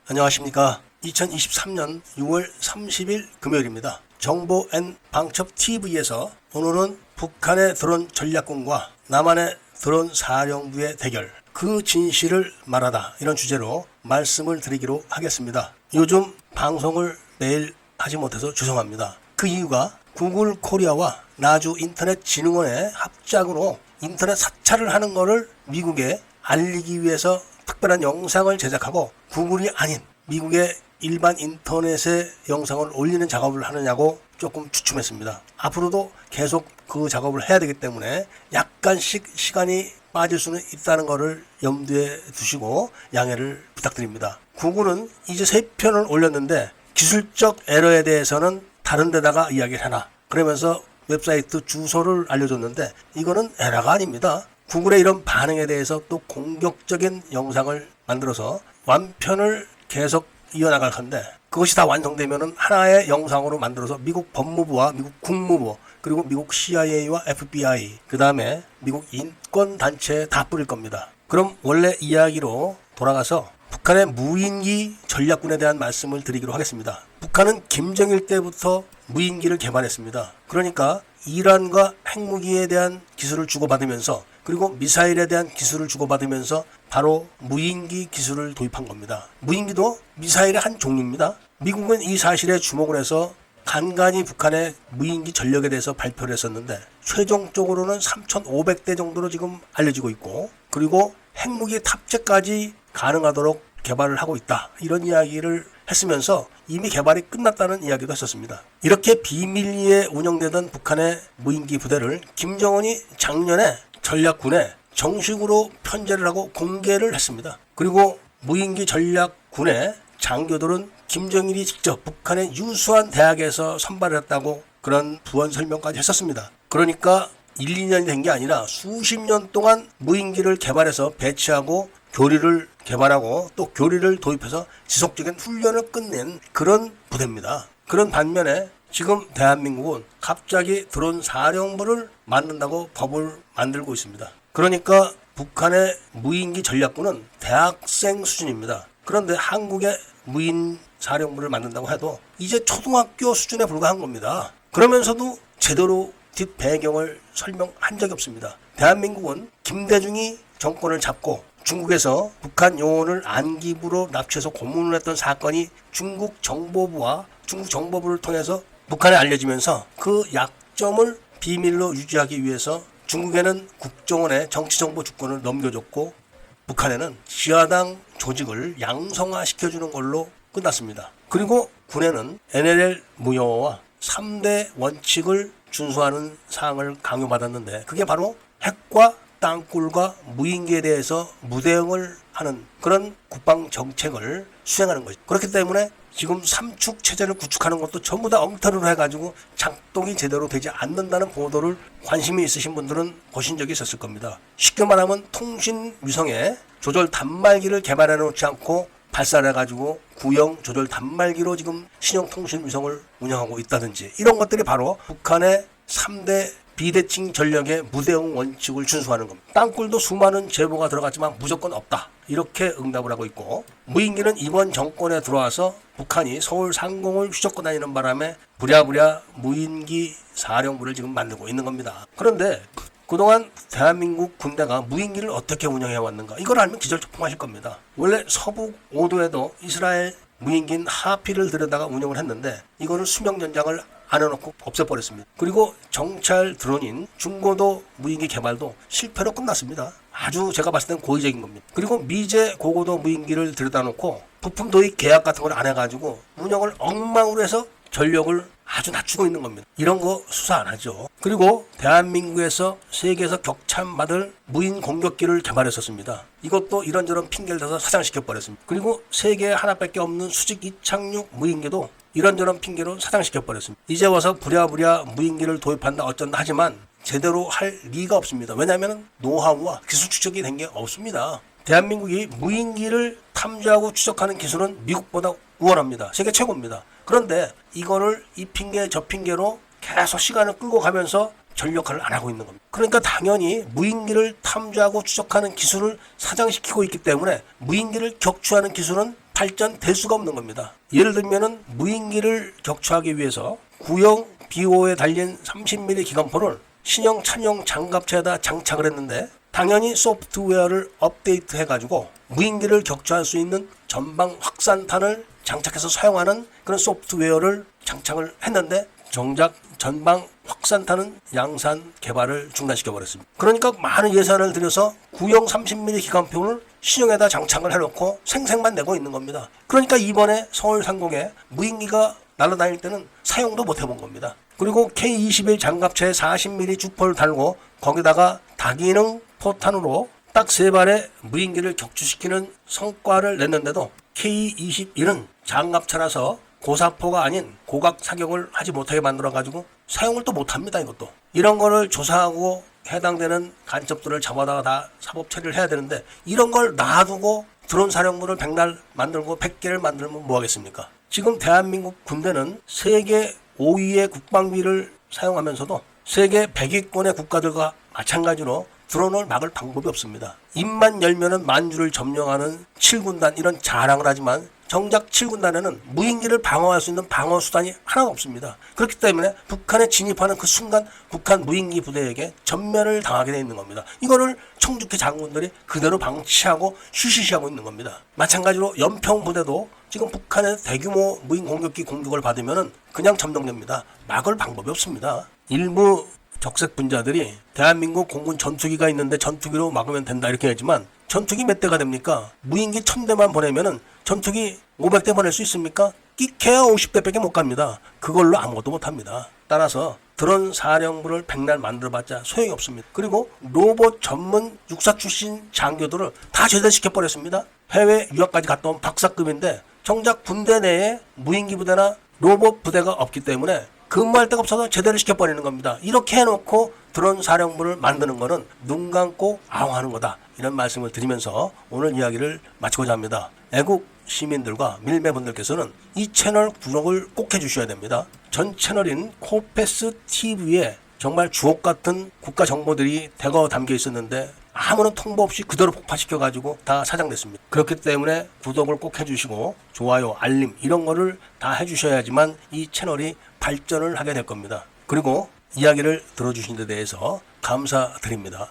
안녕하십니까. 2023년 6월 30일 금요일입니다. 정보 N 방첩 TV에서 오늘은 북한의 드론 전략군과 남한의 드론 사령부의 대결, 그 진실을 말하다, 이런 주제로 말씀을 드리기로 하겠습니다. 요즘 방송을 매일 하지 못해서 죄송합니다. 그 이유가 구글 코리아와 나주 인터넷진흥원의 합작으로 인터넷 사찰을 하는 것을 미국에 알리기 위해서 특별한 영상을 제작하고 구글이 아닌 미국의 일반 인터넷에 영상을 올리는 작업을 하느냐고 조금 주춤했습니다. 앞으로도 계속 그 작업을 해야 되기 때문에 약간씩 시간이 빠질 수는 있다는 것을 염두에 두시고 양해를 부탁드립니다. 구글은 이제 3편을 올렸는데 기술적 에러에 대해서는 다른 데다가 이야기를 해라, 그러면서 웹사이트 주소를 알려줬는데 이거는 에러가 아닙니다. 구글의 이런 반응에 대해서 또 공격적인 영상을 만들어서 완편을 계속 이어나갈 건데, 그것이 다 완성되면 하나의 영상으로 만들어서 미국 법무부와 미국 국무부, 그리고 미국 CIA와 FBI, 그 다음에 미국 인권단체에 다 뿌릴 겁니다. 그럼 원래 이야기로 돌아가서 북한의 무인기 전략군에 대한 말씀을 드리기로 하겠습니다. 북한은 김정일 때부터 무인기를 개발했습니다. 그러니까 이란과 핵무기에 대한 기술을 주고받으면서, 그리고 미사일에 대한 기술을 주고받으면서 바로 무인기 기술을 도입한 겁니다. 무인기도 미사일의 한 종류입니다. 미국은 이 사실에 주목을 해서 간간히 북한의 무인기 전력에 대해서 발표를 했었는데 최종적으로는 3,500대 정도로 지금 알려지고 있고, 그리고 핵무기 탑재까지 가능하도록 개발을 하고 있다, 이런 이야기를 했으면서 이미 개발이 끝났다는 이야기도 했었습니다. 이렇게 비밀리에 운영되던 북한의 무인기 부대를 김정은이 작년에 전략군에 정식으로 편제를 하고 공개를 했습니다. 그리고 무인기 전략군의 장교들은 김정일이 직접 북한의 유수한 대학에서 선발을 했다고 그런 부원 설명까지 했었습니다. 그러니까 1, 2년이 된 게 아니라 수십 년 동안 무인기를 개발해서 배치하고 교리를 개발하고 또 교리를 도입해서 지속적인 훈련을 끝낸 그런 부대입니다. 그런 반면에 지금 대한민국은 갑자기 드론 사령부를 만든다고 법을 만들고 있습니다. 그러니까 북한의 무인기 전략군은 대학생 수준입니다. 그런데 한국의 무인 사령부를 만든다고 해도 이제 초등학교 수준에 불과한 겁니다. 그러면서도 제대로 뒷 배경을 설명한 적이 없습니다. 대한민국은 김대중이 정권을 잡고 중국에서 북한 요원을 안기부로 납치해서 고문을 했던 사건이 중국 정보부를 통해서 북한에 알려지면서 그 약점을 비밀로 유지하기 위해서 중국에는 국정원의 정치정보 주권을 넘겨줬고 북한에는 지하당 조직을 양성화시켜주는 걸로 끝났습니다. 그리고 군에는 NLL 무효와 3대 원칙을 준수하는 사항을 강요받았는데 그게 바로 핵과 땅굴과 무인기에 대해서 무대응을 하는 그런 국방 정책을 수행하는 것이죠. 그렇기 때문에 지금 삼축 체제를 구축하는 것도 전부 다 엉터리로 해가지고 작동이 제대로 되지 않는다는 보도를 관심이 있으신 분들은 보신 적이 있었을 겁니다. 쉽게 말하면 통신 위성에 조절 단말기를 개발해 놓지 않고 발사를 해가지고 구형 조절 단말기로 지금 신형 통신 위성을 운영하고 있다든지, 이런 것들이 바로 북한의 3대 비대칭 전력의 무대응 원칙을 준수하는 겁니다. 땅굴도 수많은 제보가 들어갔지만 무조건 없다, 이렇게 응답을 하고 있고, 무인기는 이번 정권에 들어와서 북한이 서울 상공을 휘젓고 다니는 바람에 부랴부랴 무인기 사령부를 지금 만들고 있는 겁니다. 그런데 그동안 대한민국 군대가 무인기를 어떻게 운영해왔는가, 이걸 알면 기절초풍하실 겁니다. 원래 서북 5도에도 이스라엘 무인기인 하피를 들여다가 운영을 했는데 이거는 수명연장을 안 해놓고 없애버렸습니다. 그리고 정찰 드론인 중고도 무인기 개발도 실패로 끝났습니다. 아주 제가 봤을 땐 고의적인 겁니다. 그리고 미제 고고도 무인기를 들여다놓고 부품 도입 계약 같은 걸 안 해가지고 운영을 엉망으로 해서 전력을 아주 낮추고 있는 겁니다. 이런 거 수사 안 하죠. 그리고 대한민국에서 세계에서 격찬받을 무인 공격기를 개발했었습니다. 이것도 이런저런 핑계를 대서 사장시켜버렸습니다. 그리고 세계에 하나밖에 없는 수직 이착륙 무인기도 이런저런 핑계로 사장시켜버렸습니다. 이제 와서 부랴부랴 무인기를 도입한다 어쩐다 하지만 제대로 할 리가 없습니다. 왜냐하면 노하우와 기술 추적이 된 게 없습니다. 대한민국이 무인기를 탐지하고 추적하는 기술은 미국보다 우월합니다. 세계 최고입니다. 그런데 이거를 이 핑계 저 핑계로 계속 시간을 끌고 가면서 전력화를 안 하고 있는 겁니다. 그러니까 당연히 무인기를 탐지하고 추적하는 기술을 사장시키고 있기 때문에 무인기를 격추하는 기술은 발전될 수가 없는 겁니다. 예를 들면은 무인기를 격추하기 위해서 구형 BO에 달린 30mm 기관포를 신형 차량 장갑차에다 장착을 했는데 당연히 소프트웨어를 업데이트 해가지고 무인기를 격추할 수 있는 전방 확산탄을 장착해서 사용하는 그런 소프트웨어를 장착을 했는데 정작 전방 확산탄은 양산 개발을 중단시켜 버렸습니다. 그러니까 많은 예산을 들여서 구형 30mm 기관포를 신형에다 장착을 해놓고 생색만 내고 있는 겁니다. 그러니까 이번에 서울 상공에 무인기가 날아다닐 때는 사용도 못 해본 겁니다. 그리고 K-21 장갑차에 40mm 주포를 달고 거기다가 다기능 포탄으로 딱 3발의 무인기를 격추시키는 성과를 냈는데도 K-21은 장갑차라서 고사포가 아닌 고각 사격을 하지 못하게 만들어가지고 사용을 또 못합니다. 이것도 이런 거를 조사하고 해당되는 간첩들을 잡아다가 다 사법 처리를 해야 되는데 이런 걸 놔두고 드론 사령부를 100날 만들고 100개를 만들면 뭐 하겠습니까? 지금 대한민국 군대는 세계 5위의 국방비를 사용하면서도 세계 100위권의 국가들과 마찬가지로 드론을 막을 방법이 없습니다. 입만 열면은 만주를 점령하는 7군단 이런 자랑을 하지만 정작 7군단에는 무인기를 방어할 수 있는 방어 수단이 하나가 없습니다. 그렇기 때문에 북한에 진입하는 그 순간 북한 무인기 부대에게 전멸을 당하게 되어 있는 겁니다. 이거를 청주케 장군들이 그대로 방치하고 쉬쉬쉬하고 있는 겁니다. 마찬가지로 연평 부대도 지금 북한의 대규모 무인 공격기 공격을 받으면 그냥 점령됩니다. 막을 방법이 없습니다. 일부 적색 분자들이 대한민국 공군 전투기가 있는데 전투기로 막으면 된다 이렇게 하지만 전투기 몇 대가 됩니까? 무인기 1000대만 보내면은 전투기 500대 보낼 수 있습니까? 끼케야 50대밖에 못 갑니다. 그걸로 아무것도 못합니다. 따라서 드론 사령부를 100날 만들어봤자 소용이 없습니다. 그리고 로봇 전문 육사 출신 장교들을 다 제대시켜버렸습니다. 해외 유학까지 갔다 온 박사급인데 정작 군대 내에 무인기 부대나 로봇 부대가 없기 때문에 근무할 데가 없어서 제대로 시켜버리는 겁니다. 이렇게 해놓고 드론 사령부를 만드는 거는 눈 감고 아웅하는 거다. 이런 말씀을 드리면서 오늘 이야기를 마치고자 합니다. 애국 시민들과 밀매분들께서는 이 채널 구독을 꼭 해주셔야 됩니다. 전 채널인 코패스 TV에 정말 주옥 같은 국가 정보들이 대거 담겨 있었는데 아무런 통보 없이 그대로 폭파시켜가지고 다 사장됐습니다. 그렇기 때문에 구독을 꼭 해주시고 좋아요, 알림 이런 거를 다 해주셔야지만 이 채널이 발전을 하게 될 겁니다. 그리고 이야기를 들어주신 데 대해서 감사드립니다.